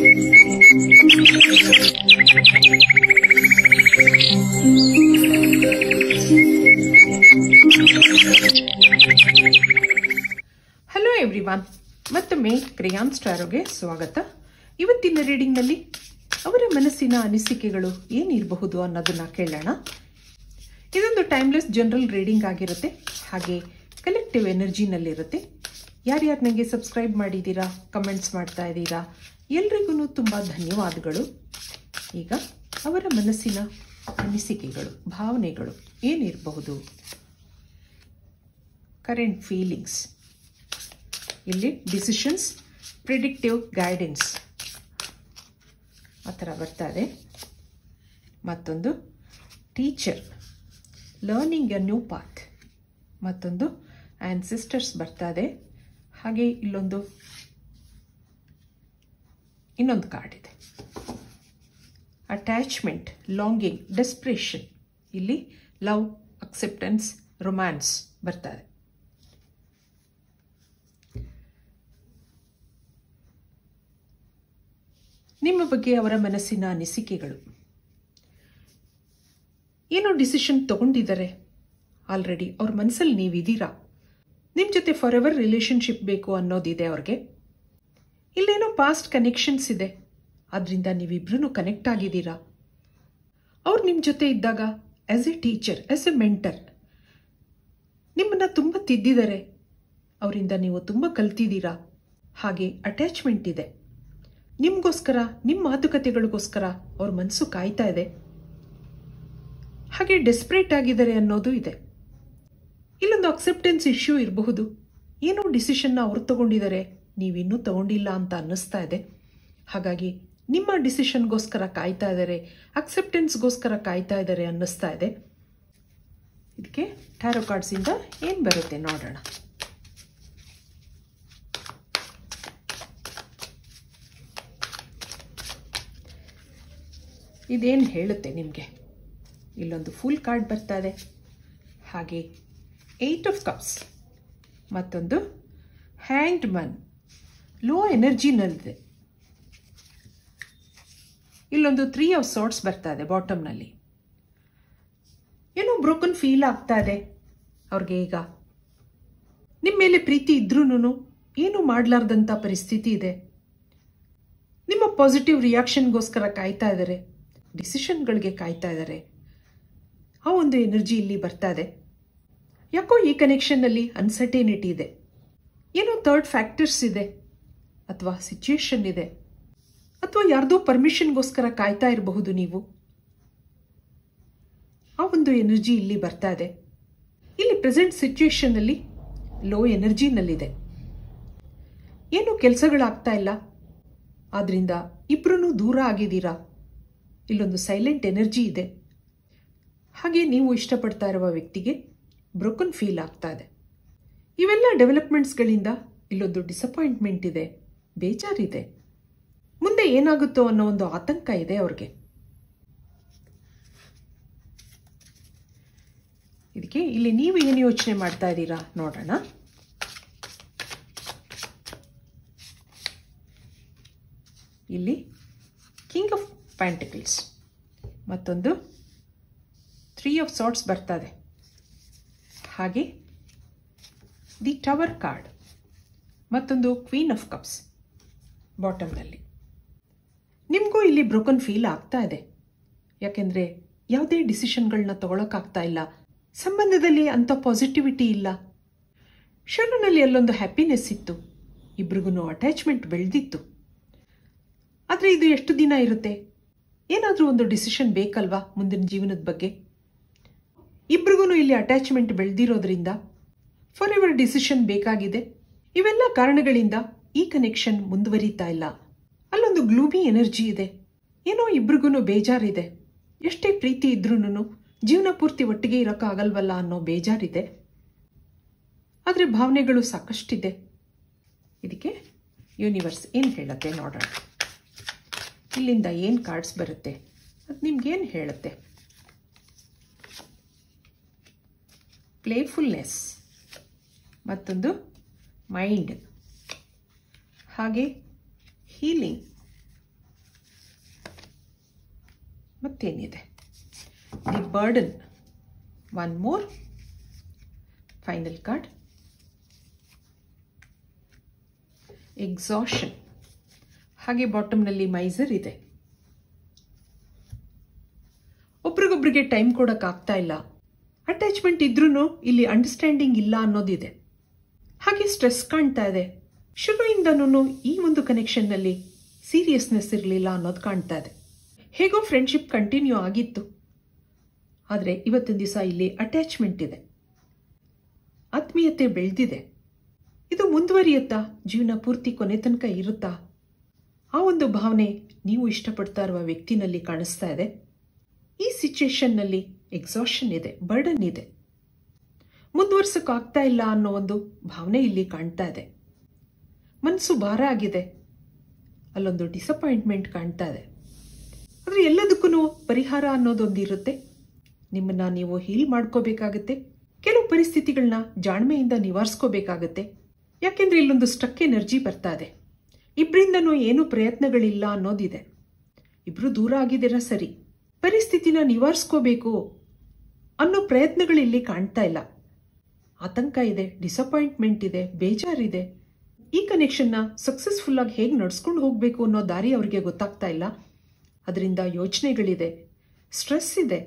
Hello everyone, ಮತ್ತೊಮ್ಮೆ crayons ಟ್ಯಾರೋಗೆ ಸ್ವಾಗತ. ಇವತ್ತಿನ ರೀಡಿಂಗ್ನಲ್ಲಿ ಅವರ ಮನಸ್ಸಿನ ಅನಿಸಿಕೆಗಳು ಏನಿರಬಹುದು ಅನ್ನೋದನ್ನ ಕೇಳೋಣ. ಇದೊಂದು ಟೈಮ್ಲೆಸ್ ಜನರಲ್ ರೀಡಿಂಗ್ ಆಗಿರುತ್ತೆ, ಹಾಗೆ ಕಲೆಕ್ಟಿವ್ ಎನರ್ಜಿನಲ್ಲಿರುತ್ತೆ. ಯಾರ್ಯಾರು ನನಗೆ ಸಬ್ಸ್ಕ್ರೈಬ್ ಮಾಡಿದ್ದೀರಾ, ಕಮೆಂಟ್ಸ್ ಮಾಡ್ತಾ ಇದ್ದೀರಾ, ಎಲ್ರಿಗೂ ತುಂಬ ಧನ್ಯವಾದಗಳು. ಈಗ ಅವರ ಮನಸ್ಸಿನ ಅನಿಸಿಕೆಗಳು, ಭಾವನೆಗಳು ಏನಿರಬಹುದು, ಕರೆಂಟ್ ಫೀಲಿಂಗ್ಸ್. ಇಲ್ಲಿ ಡಿಸಿಷನ್ಸ್, ಪ್ರಿಡಿಕ್ಟಿವ್ ಗೈಡೆನ್ಸ್ ಆ ಥರ ಬರ್ತಾ ಇದೆ. ಮತ್ತೊಂದು teacher, learning A new path. ಮತ್ತೊಂದು ಆನ್ಸಿಸ್ಟರ್ಸ್ ಬರ್ತಾ ಇದೆ. ಹಾಗೆ ಇನ್ನೊಂದು ಕಾರ್ಡ್ ಇದೆ, ಅಟ್ಯಾಚ್ಮೆಂಟ್, ಲಾಂಗಿಂಗ್, ಡೆಸ್ಪರೇಷನ್. ಇಲ್ಲಿ ಲವ್, ಅಕ್ಸೆಪ್ಟೆನ್ಸ್, ರೊಮ್ಯಾನ್ಸ್ ಬರ್ತಾ ಇದೆ. ನಿಮ್ಮ ಬಗ್ಗೆ ಅವರ ಮನಸ್ಸಿನ ಅನಿಸಿಕೆಗಳು. ಏನೋ ಡಿಸಿಷನ್ ತಗೊಂಡಿದ್ದಾರೆ ಆಲ್ರೆಡಿ, ಅವ್ರ ಮನಸ್ಸಲ್ಲಿ ನೀವಿದ್ದೀರಾ. ನಿಮ್ಮ ಜೊತೆ ಫಾರ್ ಎವರ್ ರಿಲೇಶನ್ಶಿಪ್ ಬೇಕು ಅನ್ನೋದಿದೆ ಅವ್ರಿಗೆ. ಇಲ್ಲೇನೋ ಪಾಸ್ಟ್ ಕನೆಕ್ಷನ್ಸ್ ಇದೆ, ಅದರಿಂದ ನೀವಿಬ್ರೂ ಕನೆಕ್ಟ್ ಆಗಿದ್ದೀರಾ. ಅವ್ರು ನಿಮ್ಮ ಜೊತೆ ಇದ್ದಾಗ as A teacher, as A mentor ನಿಮ್ಮನ್ನು ತುಂಬ ತಿದ್ದಿದ್ದಾರೆ. ಅವರಿಂದ ನೀವು ತುಂಬ ಕಲ್ತಿದ್ದೀರಾ. ಹಾಗೆ ಅಟ್ಯಾಚ್ಮೆಂಟ್ ಇದೆ. ನಿಮಗೋಸ್ಕರ, ನಿಮ್ಮ ಮಾತುಕತೆಗಳಿಗೋಸ್ಕರ ಅವ್ರ ಮನಸ್ಸು ಕಾಯ್ತಾ ಇದೆ. ಹಾಗೆ ಡೆಸ್ಪರೇಟ್ ಆಗಿದ್ದಾರೆ ಅನ್ನೋದು ಇದೆ. ಇಲ್ಲೊಂದು ಅಕ್ಸೆಪ್ಟೆನ್ಸ್ ಇಶ್ಯೂ ಇರಬಹುದು. ಏನೋ ಡಿಸಿಷನ್ನ ಅವ್ರು ತಗೊಂಡಿದ್ದಾರೆ, ನೀವಿನ್ನೂ ತಗೊಂಡಿಲ್ಲ ಅಂತ ಅನ್ನಿಸ್ತಾ ಇದೆ. ಹಾಗಾಗಿ ನಿಮ್ಮ ಡಿಸಿಷನ್ಗೋಸ್ಕರ ಕಾಯ್ತಾ ಇದ್ದಾರೆ, ಅಕ್ಸೆಪ್ಟೆನ್ಸ್ಗೋಸ್ಕರ ಕಾಯ್ತಾ ಇದ್ದಾರೆ ಅನ್ನಿಸ್ತಾ ಇದೆ. ಇದಕ್ಕೆ ಟ್ಯಾರೋ ಕಾರ್ಡ್ಸಿಂದ ಏನು ಬರುತ್ತೆ ನೋಡೋಣ. ಇದೇನು ಹೇಳುತ್ತೆ ನಿಮಗೆ? ಇಲ್ಲೊಂದು ಫುಲ್ ಕಾರ್ಡ್ ಬರ್ತಾ ಇದೆ, ಹಾಗೆ 8 ಆಫ್ ಕಪ್ಸ್, ಮತ್ತೊಂದು ಹ್ಯಾಂಗ್ಡ್ ಮನ್, ಲೋ ಎನರ್ಜಿನಲ್ಲಿದೆ. ಇಲ್ಲೊಂದು 3 ಆಫ್ ಸಾರ್ಟ್ಸ್ ಬರ್ತಾ ಇದೆ ಬಾಟಮ್ನಲ್ಲಿ. ಏನೋ ಬ್ರೋಕನ್ ಫೀಲ್ ಆಗ್ತಾ ಇದೆ ಅವ್ರಿಗೆ. ಈಗ ನಿಮ್ಮ ಮೇಲೆ ಪ್ರೀತಿ ಇದ್ರೂ ಏನು ಮಾಡಲಾರ್ದಂಥ ಪರಿಸ್ಥಿತಿ ಇದೆ. ನಿಮ್ಮ ಪಾಸಿಟಿವ್ ರಿಯಾಕ್ಷನ್ಗೋಸ್ಕರ ಕಾಯ್ತಾ ಇದ್ದಾರೆ, ಡಿಸಿಷನ್ಗಳಿಗೆ ಕಾಯ್ತಾ ಇದ್ದಾರೆ. ಆ ಒಂದು ಎನರ್ಜಿ ಇಲ್ಲಿ ಬರ್ತಾ ಇದೆ. ಯಾಕೋ ಈ ಕನೆಕ್ಷನ್ನಲ್ಲಿ ಅನ್ಸರ್ಟೇನಿಟಿ ಇದೆ. ಏನೋ ಥರ್ಡ್ ಫ್ಯಾಕ್ಟರ್ಸ್ ಇದೆ, ಅಥವಾ ಸಿಚುಯೇಷನ್ ಇದೆ, ಅಥವಾ ಯಾರ್ದೋ ಪರ್ಮಿಷನ್ಗೋಸ್ಕರ ಕಾಯ್ತಾ ಇರಬಹುದು ನೀವು. ಆ ಒಂದು ಎನರ್ಜಿ ಇಲ್ಲಿ ಬರ್ತಾ ಇದೆ. ಇಲ್ಲಿ ಪ್ರೆಸೆಂಟ್ ಸಿಚುಯೇಷನ್ನಲ್ಲಿ ಲೋ ಎನರ್ಜಿನಲ್ಲಿದೆ. ಏನು ಕೆಲಸಗಳಾಗ್ತಾ ಇಲ್ಲ, ಆದ್ರಿಂದ ಇಬ್ರೂ ದೂರ ಆಗಿದ್ದೀರಾ. ಇಲ್ಲೊಂದು ಸೈಲೆಂಟ್ ಎನರ್ಜಿ ಇದೆ. ಹಾಗೆ ನೀವು ಇಷ್ಟಪಡ್ತಾ ಇರುವ ವ್ಯಕ್ತಿಗೆ ಬ್ರೋಕನ್ ಫೀಲ್ ಆಗ್ತಾ ಇದೆ. ಇವೆಲ್ಲ ಡೆವಲಪ್ಮೆಂಟ್ಸ್ಗಳಿಂದ ಇಲ್ಲೊಂದು ಡಿಸಪಾಯಿಂಟ್ಮೆಂಟ್ ಇದೆ, ಬೇಜಾರಿದೆ. ಮುಂದೆ ಏನಾಗುತ್ತೋ ಅನ್ನೋ ಒಂದು ಆತಂಕ ಇದೆ ಅವ್ರಿಗೆ. ಇದಕ್ಕೆ ಇಲ್ಲಿ ನೀವು ಏನು ಯೋಚನೆ ಮಾಡ್ತಾ ಇದ್ದೀರಾ ನೋಡೋಣ. ಇಲ್ಲಿ ಕಿಂಗ್ ಆಫ್ ಪ್ಯಾಂಟಿಕಲ್ಸ್, ಮತ್ತೊಂದು 3 ಆಫ್ ಸಾರ್ಟ್ಸ್ ಬರ್ತಾ ಇದೆ. ಹಾಗೆ ದಿ ಟವರ್ ಕಾರ್ಡ್, ಮತ್ತೊಂದು ಕ್ವೀನ್ ಆಫ್ ಕಪ್ಸ್ ಬಾಟಮ್ನಲ್ಲಿ. ನಿಮಗೂ ಇಲ್ಲಿ ಬ್ರೋಕನ್ ಫೀಲ್ ಆಗ್ತಾ ಇದೆ. ಯಾಕೆಂದರೆ ಯಾವುದೇ ಡಿಸಿಷನ್ಗಳನ್ನ ತಗೊಳಕ್ಕಾಗ್ತಾ ಇಲ್ಲ. ಸಂಬಂಧದಲ್ಲಿ ಅಂಥ ಪಾಸಿಟಿವಿಟಿ ಇಲ್ಲ. ಶುರುವಿನಲ್ಲಿ ಅಲ್ಲೊಂದು ಹ್ಯಾಪಿನೆಸ್ ಇತ್ತು, ಇಬ್ರಿಗೂ ಅಟ್ಯಾಚ್ಮೆಂಟ್ ಬೆಳೆದಿತ್ತು. ಆದರೆ ಇದು ಎಷ್ಟು ದಿನ ಇರುತ್ತೆ? ಏನಾದರೂ ಒಂದು ಡಿಸಿಷನ್ ಬೇಕಲ್ವಾ ಮುಂದಿನ ಜೀವನದ ಬಗ್ಗೆ? ಇಬ್ರಿಗೂ ಇಲ್ಲಿ ಅಟ್ಯಾಚ್ಮೆಂಟ್ ಬೆಳೆದಿರೋದ್ರಿಂದ ಫಾರ್ ಎವರ್ ಡಿಸಿಷನ್ ಬೇಕಾಗಿದೆ. ಇವೆಲ್ಲ ಕಾರಣಗಳಿಂದ ಈ ಕನೆಕ್ಷನ್ ಮುಂದುವರಿತಾ ಇಲ್ಲ. ಅಲ್ಲೊಂದು ಗ್ಲೂಮಿ ಎನರ್ಜಿ ಇದೆ. ಏನೋ ಇಬ್ರಿಗೂ ಬೇಜಾರಿದೆ. ಎಷ್ಟೇ ಪ್ರೀತಿ ಇದ್ರೂ ಜೀವನ ಪೂರ್ತಿ ಒಟ್ಟಿಗೆ ಇರೋಕ್ಕಾಗಲ್ವಲ್ಲ ಅನ್ನೋ ಬೇಜಾರಿದೆ. ಆದರೆ ಭಾವನೆಗಳು ಸಾಕಷ್ಟಿದೆ. ಇದಕ್ಕೆ ಯೂನಿವರ್ಸ್ ಏನು ಹೇಳುತ್ತೆ ನೋಡೋಣ. ಇಲ್ಲಿಂದ ಏನು ಕಾರ್ಡ್ಸ್ ಬರುತ್ತೆ, ಅದು ನಿಮ್ಗೇನು ಹೇಳುತ್ತೆ? ಪ್ಲೇಫುಲ್ನೆಸ್, ಮತ್ತೊಂದು ಮೈಂಡ್, ಹಾಗೆ ಹೀಲಿಂಗ್, ಮತ್ತೇನಿದೆ? The burden, one more, final card, exhaustion, ಹಾಗೆ ಬಾಟಮ್ನಲ್ಲಿ ಮೈಸರ್ ಇದೆ. ಒಬ್ರಿಗೊಬ್ರಿಗೆ ಟೈಮ್ ಕೊಡೋಕ್ಕಾಗ್ತಾ ಇಲ್ಲ, ಅಟ್ಯಾಚ್ಮೆಂಟ್ ಇದ್ರೂ ಇಲ್ಲಿ ಅಂಡರ್ಸ್ಟ್ಯಾಂಡಿಂಗ್ ಇಲ್ಲ ಅನ್ನೋದಿದೆ. ಹಾಗೆ ಸ್ಟ್ರೆಸ್ ಕಾಣ್ತಾ ಇದೆ. ಶುರುವಿಂದನೂ ಈ ಒಂದು ಕನೆಕ್ಷನ್ನಲ್ಲಿ ಸೀರಿಯಸ್ನೆಸ್ ಇರಲಿಲ್ಲ ಅನ್ನೋದು ಕಾಣ್ತಾ ಇದೆ. ಹೇಗೋ ಫ್ರೆಂಡ್ಶಿಪ್ ಕಂಟಿನ್ಯೂ ಆಗಿತ್ತು, ಆದರೆ ಇವತ್ತಿನ ದಿವಸ ಇಲ್ಲಿ ಅಟ್ಯಾಚ್ಮೆಂಟ್ ಇದೆ, ಆತ್ಮೀಯತೆ ಬೆಳೆದಿದೆ. ಇದು ಮುಂದುವರಿಯುತ್ತಾ? ಜೀವನ ಪೂರ್ತಿ ಕೊನೆ ತನಕ ಇರುತ್ತಾ? ಆ ಒಂದು ಭಾವನೆ ನೀವು ಇಷ್ಟಪಡ್ತಾ ಇರುವ ವ್ಯಕ್ತಿನಲ್ಲಿ ಕಾಣಿಸ್ತಾ ಇದೆ. ಈ ಸಿಚುಯೇಷನ್ನಲ್ಲಿ ಎಕ್ಸಾಷನ್ ಇದೆ, ಬರ್ಡನ್ ಇದೆ, ಮುಂದುವರ್ಸಕ್ಕಾಗ್ತಾ ಇಲ್ಲ ಅನ್ನೋ ಒಂದು ಭಾವನೆ ಇಲ್ಲಿ ಕಾಣ್ತಾ ಇದೆ. ಮನಸ್ಸು ಭಾರ ಆಗಿದೆ, ಅಲ್ಲೊಂದು ಡಿಸಪಾಯಿಂಟ್ಮೆಂಟ್ ಕಾಣ್ತಾ ಇದೆ. ಆದರೆ ಎಲ್ಲದಕ್ಕೂ ಪರಿಹಾರ ಅನ್ನೋದೊಂದಿರುತ್ತೆ. ನಿಮ್ಮನ್ನ ನೀವು ಹೀಲ್ ಮಾಡ್ಕೋಬೇಕಾಗತ್ತೆ. ಕೆಲವು ಪರಿಸ್ಥಿತಿಗಳನ್ನ ಜಾಣ್ಮೆಯಿಂದ ನಿವಾರಿಸ್ಕೋಬೇಕಾಗತ್ತೆ. ಯಾಕೆಂದ್ರೆ ಇಲ್ಲೊಂದು ಸ್ಟಕ್ ಎನರ್ಜಿ ಬರ್ತಾ ಇದೆ. ಇಬ್ಬರಿಂದನೂ ಏನೂ ಪ್ರಯತ್ನಗಳಿಲ್ಲ ಅನ್ನೋದಿದೆ. ಇಬ್ರು ದೂರ ಆಗಿದ್ದೀರಾ ಸರಿ, ಪರಿಸ್ಥಿತಿನ ನಿವಾರಿಸ್ಕೋಬೇಕು ಅನ್ನೋ ಪ್ರಯತ್ನಗಳಿಲ್ಲಿ ಕಾಣ್ತಾ ಇಲ್ಲ. ಆತಂಕ ಇದೆ, ಡಿಸಪಾಯಿಂಟ್ಮೆಂಟ್ ಇದೆ, ಬೇಜಾರಿದೆ. ಈ ಕನೆಕ್ಷನ್ನ ಸಕ್ಸಸ್ಫುಲ್ ಆಗಿ ಹೇಗೆ ನಡ್ಸ್ಕೊಂಡು ಹೋಗಬೇಕು ಅನ್ನೋ ದಾರಿ ಅವರಿಗೆ ಗೊತ್ತಾಗ್ತಾ ಇಲ್ಲ. ಅದರಿಂದ ಯೋಚನೆಗಳಿದೆ, ಸ್ಟ್ರೆಸ್ ಇದೆ.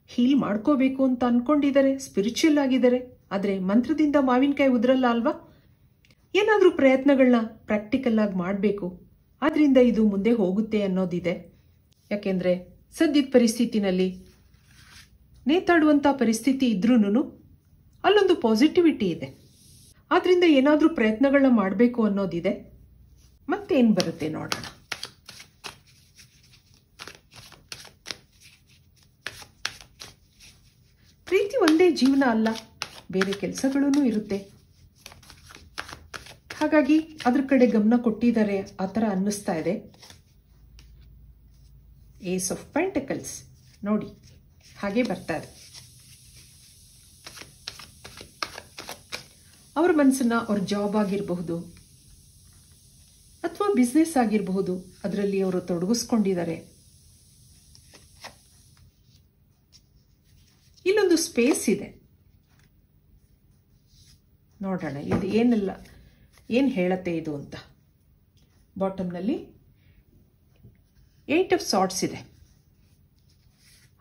ಹೀಲ್ ಮಾಡ್ಕೋಬೇಕು ಅಂತ ಅನ್ಕೊಂಡಿದ್ದಾರೆ, ಸ್ಪಿರಿಚುವಲ್ ಆಗಿದ್ದಾರೆ. ಆದರೆ ಮಂತ್ರದಿಂದ ಮಾವಿನಕಾಯಿ ಉದ್ರಲ್ಲ ಅಲ್ವಾ? ಏನಾದರೂ ಪ್ರಯತ್ನಗಳನ್ನ ಪ್ರಾಕ್ಟಿಕಲ್ ಆಗಿ ಮಾಡಬೇಕು. ಆದ್ರಿಂದ ಇದು ಮುಂದೆ ಹೋಗುತ್ತೆ ಅನ್ನೋದಿದೆ. ಯಾಕೆಂದ್ರೆ ಸದ್ಯದ ಪರಿಸ್ಥಿತಿನಲ್ಲಿ ನೇತಾಡುವಂಥ ಪರಿಸ್ಥಿತಿ ಇದ್ರೂ ಅಲ್ಲೊಂದು ಪಾಸಿಟಿವಿಟಿ ಇದೆ. ಆದ್ರಿಂದ ಏನಾದರೂ ಪ್ರಯತ್ನಗಳನ್ನ ಮಾಡಬೇಕು ಅನ್ನೋದಿದೆ. ಮತ್ತೇನು ಬರುತ್ತೆ ನೋಡೋಣ. ಪ್ರೀತಿ ಒಂದೇ ಜೀವನ ಅಲ್ಲ, ಬೇರೆ ಕೆಲಸಗಳೂ ಇರುತ್ತೆ. ಹಾಗಾಗಿ ಅದ್ರ ಕಡೆ ಗಮನ ಕೊಟ್ಟಿದ್ದಾರೆ ಆ ಥರ ಅನ್ನಿಸ್ತಾ ಇದೆ. ಏಸ್ ಆಫ್ ಪೆಂಟಕಲ್ಸ್ ನೋಡಿ, ಹಾಗೆ ಬರ್ತಾ ಇದೆ. ಅವ್ರ ಮನಸ್ಸನ್ನ ಅವ್ರ ಜಾಬ್ ಆಗಿರಬಹುದು ಅಥವಾ ಬಿಸ್ನೆಸ್ ಆಗಿರಬಹುದು, ಅದರಲ್ಲಿ ಅವರು ತೊಡಗಿಸ್ಕೊಂಡಿದ್ದಾರೆ. ಇಲ್ಲೊಂದು ಸ್ಪೇಸ್ ಇದೆ. ನೋಡೋಣ ಇದು ಏನು ಹೇಳತ್ತೆ ಇದು ಅಂತ. ಬಾಟಮ್ನಲ್ಲಿ 8 ಆಫ್ ಸಾರ್ಟ್ಸ್ ಇದೆ.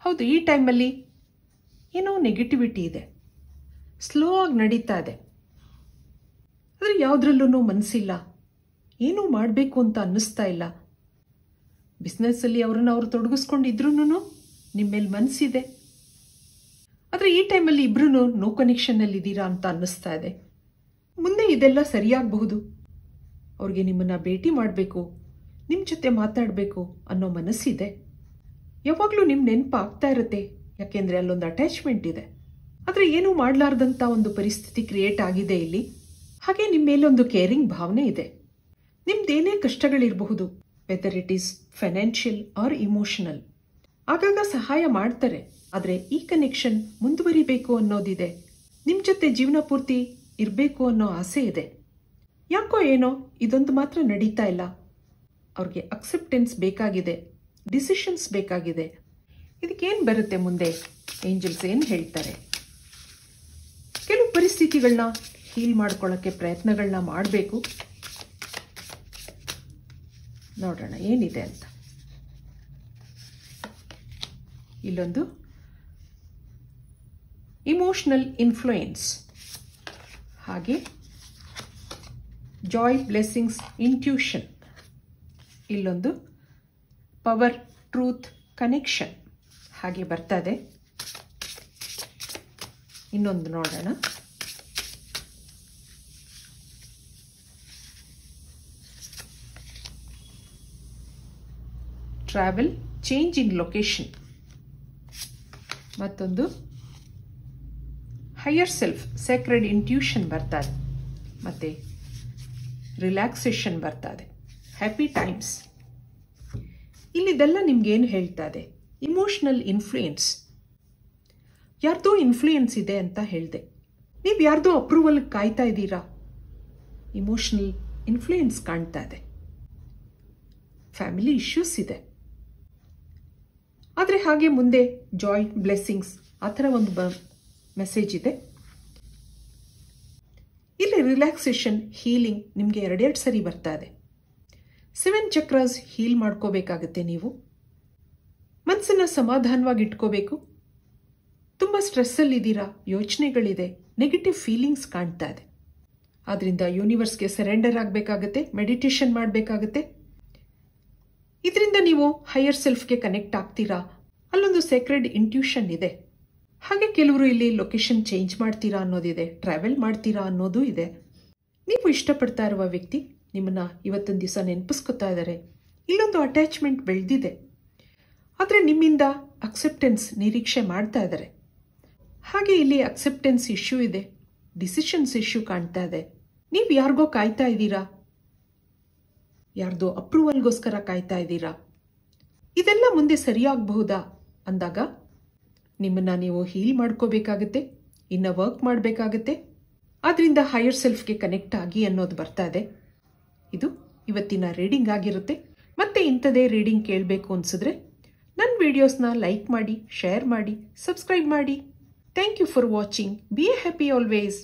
ಹೌದು, ಈ ಟೈಮಲ್ಲಿ ಏನೋ ನೆಗೆಟಿವಿಟಿ ಇದೆ, ಸ್ಲೋ ಆಗಿ ನಡೀತಾ ಇದೆ. ಆದರೆ ಯಾವುದ್ರಲ್ಲೂ ಮನಸ್ಸಿಲ್ಲ, ಏನೂ ಮಾಡಬೇಕು ಅಂತ ಅನ್ನಿಸ್ತಾ ಇಲ್ಲ. ಬಿಸ್ನೆಸ್ಸಲ್ಲಿ ಅವ್ರು ತೊಡಗಿಸ್ಕೊಂಡಿದ್ರೂ ನಿಮ್ಮ ಮೇಲೆ ಮನಸ್ಸಿದೆ. ಆದರೆ ಈ ಟೈಮಲ್ಲಿ ಇಬ್ರು ನೋ ಕನೆಕ್ಷನ್ನಲ್ಲಿ ಇದ್ದೀರಾ ಅಂತ ಅನ್ನಿಸ್ತಾ ಇದೆ. ಮುಂದೆ ಇದೆಲ್ಲ ಸರಿಯಾಗಬಹುದು. ಅವ್ರಿಗೆ ನಿಮ್ಮನ್ನ ಭೇಟಿ ಮಾಡಬೇಕು, ನಿಮ್ಮ ಜೊತೆ ಮಾತಾಡಬೇಕು ಅನ್ನೋ ಮನಸ್ಸಿದೆ. ಯಾವಾಗಲೂ ನಿಮ್ಮ ನೆನಪು ಆಗ್ತಾ ಇರುತ್ತೆ, ಯಾಕೆಂದರೆ ಅಲ್ಲೊಂದು ಅಟ್ಯಾಚ್ಮೆಂಟ್ ಇದೆ. ಆದರೆ ಏನೂ ಮಾಡಲಾರ್ದಂಥ ಒಂದು ಪರಿಸ್ಥಿತಿ ಕ್ರಿಯೇಟ್ ಆಗಿದೆ ಇಲ್ಲಿ. ಹಾಗೆ ನಿಮ್ಮ ಮೇಲೆ ಒಂದು ಕೇರಿಂಗ್ ಭಾವನೆ ಇದೆ. ನಿಮ್ದೇನೇ ಕಷ್ಟಗಳಿರಬಹುದು, whether it is financial or emotional, ಆಗಾಗ ಸಹಾಯ ಮಾಡ್ತಾರೆ. ಆದರೆ ಈ ಕನೆಕ್ಷನ್ ಮುಂದುವರಿಬೇಕು ಅನ್ನೋದಿದೆ. ನಿಮ್ಮ ಜೊತೆ ಜೀವನ ಪೂರ್ತಿ ಇರಬೇಕು ಅನ್ನೋ ಆಸೆ ಇದೆ. ಯಾಕೋ ಏನೋ ಇದೊಂದು ಮಾತ್ರ ನಡೀತಾ ಇಲ್ಲ. ಅವ್ರಿಗೆ ಅಕ್ಸೆಪ್ಟೆನ್ಸ್ ಬೇಕಾಗಿದೆ, ಡಿಸಿಷನ್ಸ್ ಬೇಕಾಗಿದೆ. ಇದಕ್ಕೇನು ಬರುತ್ತೆ ಮುಂದೆ? ಏಂಜಲ್ಸ್ ಏನು ಹೇಳ್ತಾರೆ? ಕೆಲವು ಪರಿಸ್ಥಿತಿಗಳನ್ನ ಹೀಲ್ ಮಾಡ್ಕೊಳ್ಳೋಕ್ಕೆ ಪ್ರಯತ್ನಗಳನ್ನ ಮಾಡಬೇಕು. ನೋಡೋಣ ಏನಿದೆ ಅಂತ. ಇಲ್ಲೊಂದು ಇಮೋಷನಲ್ ಇನ್ಫ್ಲೂಯೆನ್ಸ್, ಹಾಗೆ ಜಾಯ್, ಬ್ಲೆಸ್ಸಿಂಗ್ಸ್, ಇಂಟ್ಯೂಷನ್. ಇಲ್ಲೊಂದು ಪವರ್, ಟ್ರೂತ್, ಕನೆಕ್ಷನ್ ಹಾಗೆ ಬರ್ತಾ ಇದೆ. ಇನ್ನೊಂದು ನೋಡೋಣ. Travel, change in location. ಮತ್ತೊಂದು ಹೈಯರ್ ಸೆಲ್ಫ್, ಸೇಕ್ರೆಡ್ ಇಂಟ್ಯೂಷನ್ ಬರ್ತಾ ಇದೆ. ಮತ್ತೆ ರಿಲ್ಯಾಕ್ಸೇಷನ್ ಬರ್ತಾ ಇದೆ, ಹ್ಯಾಪಿ ಟೈಮ್ಸ್. ಇಲ್ಲಿದೆಲ್ಲ ನಿಮ್ಗೇನು ಹೇಳ್ತಾ ಇದೆ? ಇಮೋಷನಲ್ ಇನ್ಫ್ಲೂಯೆನ್ಸ್, ಯಾರ್ದೋ ಇನ್ಫ್ಲೂಯೆನ್ಸ್ ಇದೆ ಅಂತ ಹೇಳಿದೆ. ನೀವು ಯಾರ್ದೋ ಅಪ್ರೂವಲ್ ಕಾಯ್ತಾ ಇದ್ದೀರಾ. ಇಮೋಷನಲ್ ಇನ್ಫ್ಲೂಯೆನ್ಸ್ ಕಾಣ್ತಾ ಇದೆ. ಫ್ಯಾಮಿಲಿ ಇಶ್ಯೂಸ್ ಇದೆ. ಆದರೆ ಹಾಗೆ ಮುಂದೆ ಜಾಯ್, ಬ್ಲೆಸ್ಸಿಂಗ್ಸ್ ಆ ಥರ ಒಂದು ಮೆಸೇಜ್ ಇದೆ. ಇಲ್ಲಿ ರಿಲ್ಯಾಕ್ಸೇಷನ್, ಹೀಲಿಂಗ್ ನಿಮಗೆ ಎರಡೆರಡು ಸರಿ ಬರ್ತಾ ಇದೆ. 7 ಚಕ್ರಾಸ್ ಹೀಲ್ ಮಾಡ್ಕೋಬೇಕಾಗತ್ತೆ. ನೀವು ಮನಸ್ಸನ್ನು ಸಮಾಧಾನವಾಗಿ ಇಟ್ಕೋಬೇಕು. ತುಂಬ ಸ್ಟ್ರೆಸ್ಸಲ್ಲಿದ್ದೀರಾ, ಯೋಚನೆಗಳಿದೆ, ನೆಗೆಟಿವ್ ಫೀಲಿಂಗ್ಸ್ ಕಾಣ್ತಾ ಇದೆ. ಆದ್ದರಿಂದ ಯೂನಿವರ್ಸ್ಗೆ ಸರೆಂಡರ್ ಆಗಬೇಕಾಗತ್ತೆ, ಮೆಡಿಟೇಷನ್ ಮಾಡಬೇಕಾಗತ್ತೆ. ಇದರಿಂದ ನೀವು ಹೈಯರ್ ಸೆಲ್ಫ್ಗೆ ಕನೆಕ್ಟ್ ಆಗ್ತೀರಾ. ಅಲ್ಲೊಂದು ಸೇಕ್ರೆಡ್ ಇಂಟ್ಯೂಷನ್ ಇದೆ. ಹಾಗೆ ಕೆಲವರು ಇಲ್ಲಿ ಲೊಕೇಶನ್ ಚೇಂಜ್ ಮಾಡ್ತೀರಾ ಅನ್ನೋದಿದೆ, ಟ್ರಾವೆಲ್ ಮಾಡ್ತೀರಾ ಅನ್ನೋದು ಇದೆ. ನೀವು ಇಷ್ಟಪಡ್ತಾ ಇರುವ ವ್ಯಕ್ತಿ ನಿಮ್ಮನ್ನ ಇವತ್ತೊಂದು ದಿವಸ ನೆನಪಿಸ್ಕೊತಾ ಇದ್ದಾರೆ. ಇಲ್ಲೊಂದು ಅಟ್ಯಾಚ್ಮೆಂಟ್ ಬೆಳೆದಿದೆ. ಆದರೆ ನಿಮ್ಮಿಂದ ಅಕ್ಸೆಪ್ಟೆನ್ಸ್ ನಿರೀಕ್ಷೆ ಮಾಡ್ತಾ ಇದ್ದಾರೆ. ಹಾಗೆ ಇಲ್ಲಿ ಅಕ್ಸೆಪ್ಟೆನ್ಸ್ ಇಶ್ಯೂ ಇದೆ, ಡಿಸಿಷನ್ಸ್ ಇಶ್ಯೂ ಕಾಣ್ತಾ ಇದೆ. ನೀವು ಯಾರಿಗೋ ಕಾಯ್ತಾ ಇದ್ದೀರಾ, ಯಾರ್ದೋ ಅಪ್ರೂವಲ್ಗೋಸ್ಕರ ಕಾಯ್ತಾ ಇದ್ದೀರಾ. ಇದೆಲ್ಲ ಮುಂದೆ ಸರಿಯಾಗಬಹುದಾ ಅಂದಾಗ ನಿಮ್ಮನ್ನ ನೀವು ಹೀಲ್ ಮಾಡ್ಕೋಬೇಕಾಗತ್ತೆ, ಇನ್ನು ವರ್ಕ್ ಮಾಡಬೇಕಾಗತ್ತೆ. ಆದ್ರಿಂದ ಹೈಯರ್ ಸೆಲ್ಫ್ಗೆ ಕನೆಕ್ಟ್ ಆಗಿ ಅನ್ನೋದು ಬರ್ತಾ ಇದೆ. ಇದು ಇವತ್ತಿನ ರೀಡಿಂಗ್ ಆಗಿರುತ್ತೆ. ಮತ್ತೆ ಇಂಥದೇ ರೀಡಿಂಗ್ ಕೇಳಬೇಕು ಅನ್ಸಿದ್ರೆ ನನ್ನ ವಿಡಿಯೋಸ್ನ ಲೈಕ್ ಮಾಡಿ, ಶೇರ್ ಮಾಡಿ, ಸಬ್ಸ್ಕ್ರೈಬ್ ಮಾಡಿ. Thank you for watching. Be happy always.